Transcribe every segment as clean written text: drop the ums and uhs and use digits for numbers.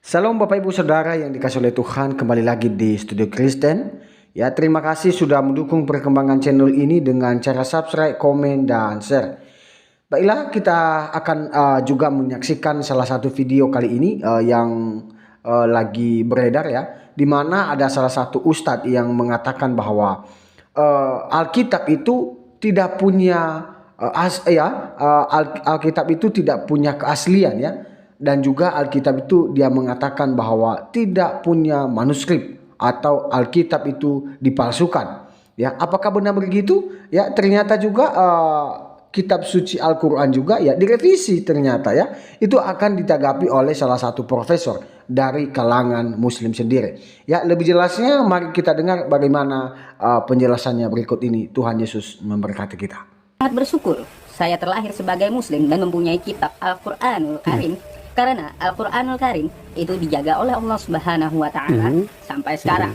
Salam Bapak Ibu Saudara yang dikasih oleh Tuhan, kembali lagi di Studio Kristen. Ya, terima kasih sudah mendukung perkembangan channel ini dengan cara subscribe, komen, dan share. Baiklah, kita akan juga menyaksikan salah satu video kali ini yang lagi beredar ya, di mana ada salah satu ustadz yang mengatakan bahwa Alkitab itu tidak punya Alkitab itu tidak punya keaslian ya, dan juga Alkitab itu dia mengatakan bahwa tidak punya manuskrip atau Alkitab itu dipalsukan. Ya, apakah benar begitu? Ya, ternyata juga kitab suci Al-Quran juga ya direvisi ternyata ya. Itu akan ditanggapi oleh salah satu profesor dari kalangan muslim sendiri. Ya, lebih jelasnya mari kita dengar bagaimana penjelasannya berikut ini. Tuhan Yesus memberkati kita. Sangat bersyukur saya terlahir sebagai muslim dan mempunyai kitab Al-Quranul Karim. Karena Al-Quranul Karim itu dijaga oleh Allah Subhanahu wa Ta'ala sampai sekarang.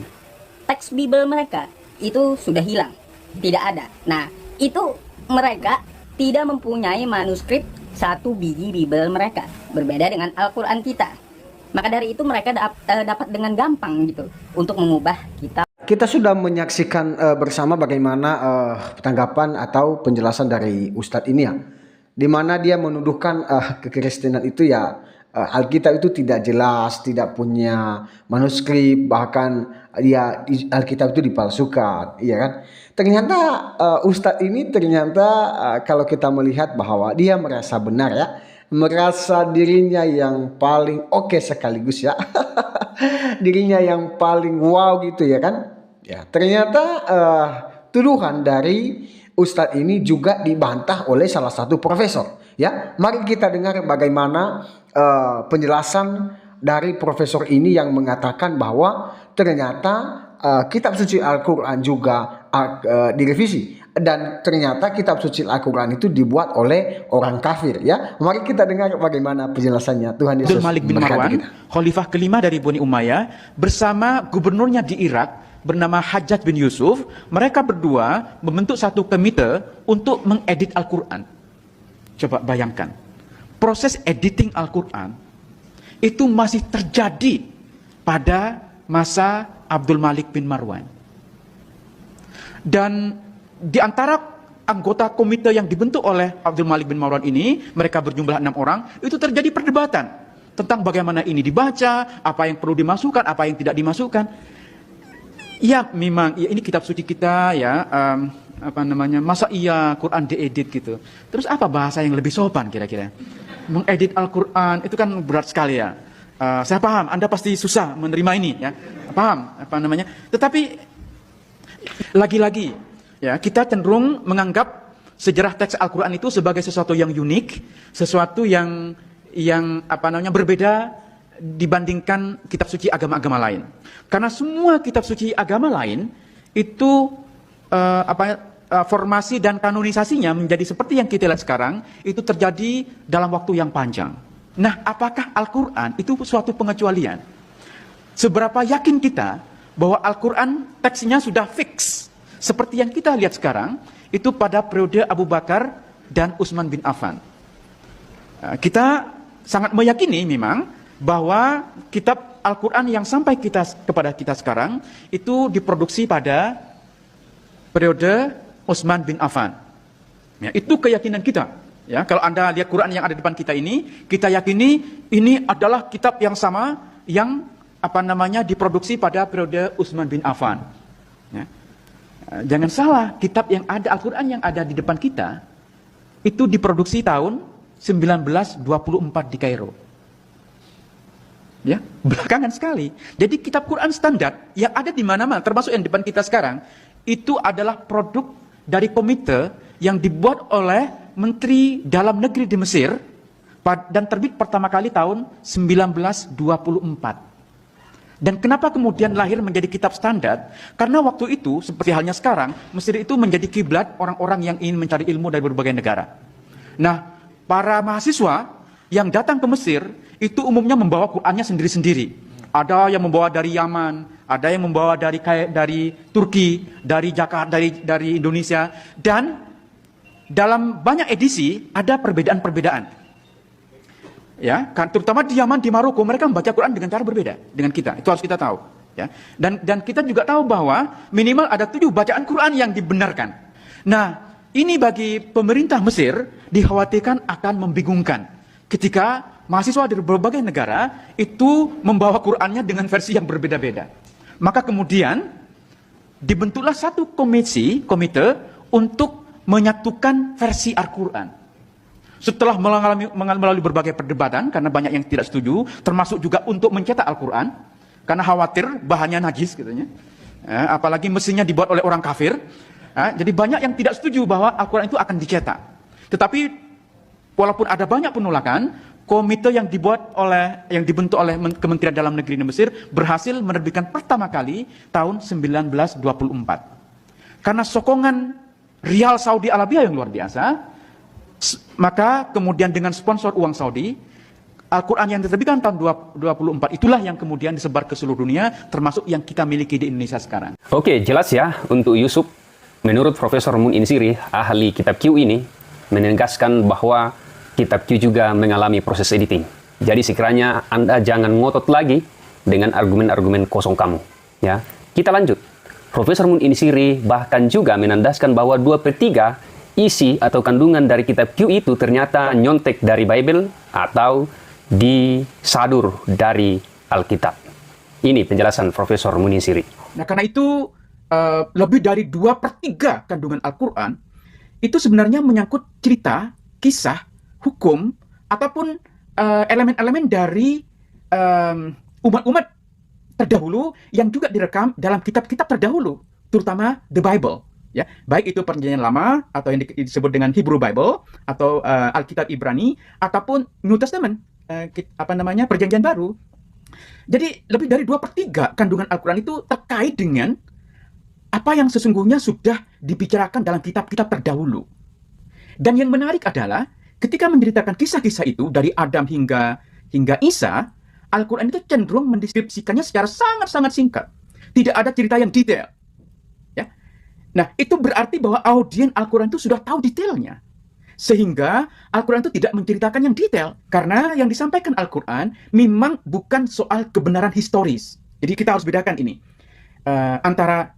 Teks Bible mereka itu sudah hilang, tidak ada. Nah, itu mereka tidak mempunyai manuskrip satu biji Bible mereka, berbeda dengan Al-Quran kita. Maka dari itu mereka dapat dengan gampang gitu untuk mengubah kitab. Kita sudah menyaksikan bersama bagaimana tanggapan atau penjelasan dari Ustadz ini ya, di mana dia menuduhkan kekristenan itu ya Alkitab itu tidak jelas, tidak punya manuskrip, bahkan ya Alkitab itu dipalsukan, iya kan? Ternyata Ustadz ini ternyata kalau kita melihat bahwa dia merasa benar ya, merasa dirinya yang paling oke sekaligus ya, dirinya yang paling wow gitu ya kan? Ya, ternyata tuduhan dari Ustadz ini juga dibantah oleh salah satu profesor. Ya, mari kita dengar bagaimana penjelasan dari profesor ini yang mengatakan bahwa ternyata kitab suci Al-Quran juga direvisi dan ternyata kitab suci Al-Quran itu dibuat oleh orang kafir. Ya, mari kita dengar bagaimana penjelasannya. Tuhan Yesus Abdul Malik bin Marwan, khalifah kelima dari Bani Umayyah, bersama gubernurnya di Irak bernama Hajjaj bin Yusuf. Mereka berdua membentuk satu komite untuk mengedit Al-Quran. Coba bayangkan, proses editing Al-Quran itu masih terjadi pada masa Abdul Malik bin Marwan. Dan di antara anggota komite yang dibentuk oleh Abdul Malik bin Marwan ini, mereka berjumlah 6 orang, itu terjadi perdebatan tentang bagaimana ini dibaca, apa yang perlu dimasukkan, apa yang tidak dimasukkan. Ya memang ya, ini kitab suci kita ya, masa iya Quran diedit gitu. Terus apa bahasa yang lebih sopan kira-kira? Mengedit Al-Quran itu kan berat sekali ya. Saya paham, Anda pasti susah menerima ini ya. Paham Tetapi lagi-lagi ya, kita cenderung menganggap sejarah teks Al-Quran itu sebagai sesuatu yang unik, sesuatu yang berbeda dibandingkan kitab suci agama-agama lain. Karena semua kitab suci agama lain itu formasi dan kanonisasinya menjadi seperti yang kita lihat sekarang, itu terjadi dalam waktu yang panjang. Nah, apakah Al-Quran itu suatu pengecualian? Seberapa yakin kita bahwa Al-Quran teksnya sudah fix seperti yang kita lihat sekarang itu pada periode Abu Bakar dan Utsman bin Affan. Kita sangat meyakini memang bahwa kitab Al-Quran yang sampai kepada kita sekarang itu diproduksi pada periode Utsman bin Affan. Ya, itu keyakinan kita. Ya, kalau Anda lihat Quran yang ada di depan kita ini, kita yakini ini adalah kitab yang sama yang diproduksi pada periode Utsman bin Affan. Ya. Jangan salah, kitab yang ada Al-Quran yang ada di depan kita itu diproduksi tahun 1924 di Kairo. Ya, belakangan sekali. Jadi kitab Quran standar yang ada di mana-mana, termasuk yang di depan kita sekarang, itu adalah produk dari komite yang dibuat oleh Menteri Dalam Negeri di Mesir dan terbit pertama kali tahun 1924. Dan kenapa kemudian lahir menjadi kitab standar? Karena waktu itu, seperti halnya sekarang, Mesir itu menjadi kiblat orang-orang yang ingin mencari ilmu dari berbagai negara. Nah, para mahasiswa yang datang ke Mesir itu umumnya membawa Qurannya sendiri-sendiri. Ada yang membawa dari Yaman, ada yang membawa dari Turki, dari Jakarta, dari Indonesia, dan dalam banyak edisi ada perbedaan-perbedaan. ya, kan terutama di Yaman, di Maroko, mereka membaca Quran dengan cara berbeda dengan kita. Itu harus kita tahu, ya. Dan kita juga tahu bahwa minimal ada 7 bacaan Quran yang dibenarkan. Nah, ini bagi pemerintah Mesir dikhawatirkan akan membingungkan ketika mahasiswa dari berbagai negara itu membawa Qurannya dengan versi yang berbeda-beda. Maka kemudian dibentuklah satu komite untuk menyatukan versi Al-Quran. Setelah melalui berbagai perdebatan, karena banyak yang tidak setuju, termasuk juga untuk mencetak Al-Quran, karena khawatir bahannya najis katanya. Apalagi mesinnya dibuat oleh orang kafir. Jadi banyak yang tidak setuju bahwa Al-Quran itu akan dicetak. Tetapi walaupun ada banyak penolakan, komite yang dibentuk oleh Kementerian Dalam Negeri Mesir berhasil menerbitkan pertama kali tahun 1924. Karena sokongan rial Saudi Arabia yang luar biasa, maka kemudian dengan sponsor uang Saudi, Al-Quran yang diterbitkan tahun 24 itulah yang kemudian disebar ke seluruh dunia, termasuk yang kita miliki di Indonesia sekarang. Oke, jelas ya untuk Yusuf. Menurut Profesor Mun Insiri, ahli kitab Q ini, menegaskan bahwa kitab Q juga mengalami proses editing. Jadi sekiranya Anda jangan ngotot lagi dengan argumen-argumen kosong kamu. Ya, kita lanjut. Profesor Mun Insiri bahkan juga menandaskan bahwa 2/3 isi atau kandungan dari kitab Q itu ternyata nyontek dari Bible atau disadur dari Alkitab. Ini penjelasan Profesor Muninsiri. Nah, karena itu lebih dari 2/3 kandungan Al-Quran itu sebenarnya menyangkut cerita, kisah, hukum, ataupun elemen-elemen dari umat-umat terdahulu yang juga direkam dalam kitab-kitab terdahulu, terutama the Bible. Ya, baik itu Perjanjian Lama atau yang disebut dengan Hebrew Bible atau Alkitab Ibrani ataupun New Testament, Perjanjian Baru. Jadi lebih dari 2/3 kandungan Al-Quran itu terkait dengan apa yang sesungguhnya sudah dibicarakan dalam kitab-kitab terdahulu. Dan yang menarik adalah ketika menceritakan kisah-kisah itu dari Adam hingga Isa, Al-Quran itu cenderung mendeskripsikannya secara sangat-sangat singkat. Tidak ada cerita yang detail. Nah, itu berarti bahwa audien Al-Quran itu sudah tahu detailnya. Sehingga Al-Quran itu tidak menceritakan yang detail. Karena yang disampaikan Al-Quran memang bukan soal kebenaran historis. Jadi kita harus bedakan ini. Antara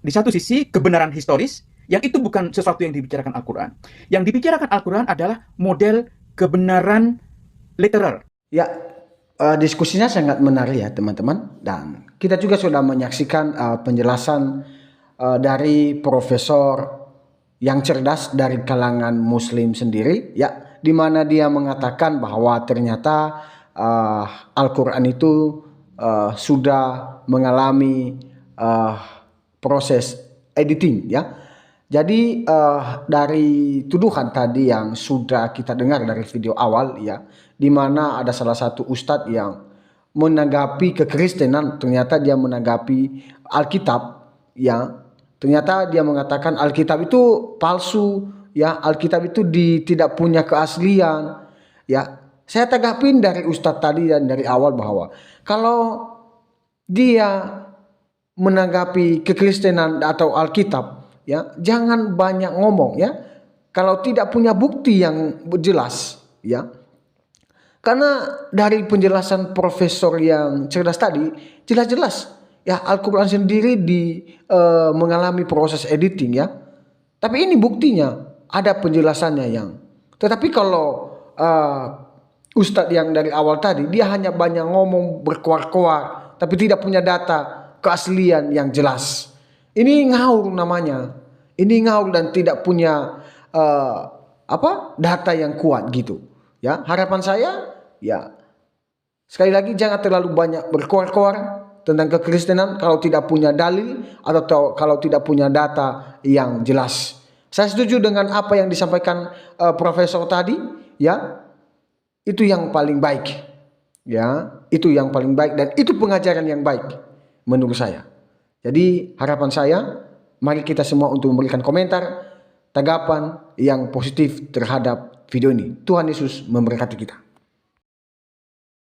di satu sisi kebenaran historis, yang itu bukan sesuatu yang dibicarakan Al-Quran. Yang dibicarakan Al-Quran adalah model kebenaran literer. Ya, diskusinya sangat menarik ya teman-teman. Dan kita juga sudah menyaksikan penjelasan dari profesor yang cerdas dari kalangan Muslim sendiri, ya, di mana dia mengatakan bahwa ternyata Al-Quran itu sudah mengalami proses editing, ya. Jadi dari tuduhan tadi yang sudah kita dengar dari video awal, ya, di mana ada salah satu ustadz yang menanggapi kekristenan, ternyata dia menanggapi Alkitab, ya. Ternyata dia mengatakan Alkitab itu palsu, ya, Alkitab itu tidak punya keaslian, ya. Saya tanggapin dari ustadz tadi dan dari awal bahwa kalau dia menanggapi kekristenan atau Alkitab, ya, jangan banyak ngomong, ya. Kalau tidak punya bukti yang jelas, ya. Karena dari penjelasan profesor yang cerdas tadi jelas-jelas, ya, Al-Quran sendiri mengalami proses editing, ya. Tapi ini buktinya, ada penjelasannya yang. Tetapi kalau ustadz yang dari awal tadi, dia hanya banyak ngomong berkoar-koar, tapi tidak punya data keaslian yang jelas. Ini ngaur namanya. Ini ngaur dan tidak punya data yang kuat gitu. Ya, harapan saya, ya, sekali lagi jangan terlalu banyak berkoar-koar tentang kekristenan kalau tidak punya dalil atau kalau tidak punya data yang jelas. Saya setuju dengan apa yang disampaikan profesor tadi, ya. Itu yang paling baik. Ya, itu yang paling baik dan itu pengajaran yang baik menurut saya. Jadi harapan saya, mari kita semua untuk memberikan komentar, tanggapan yang positif terhadap video ini. Tuhan Yesus memberkati kita.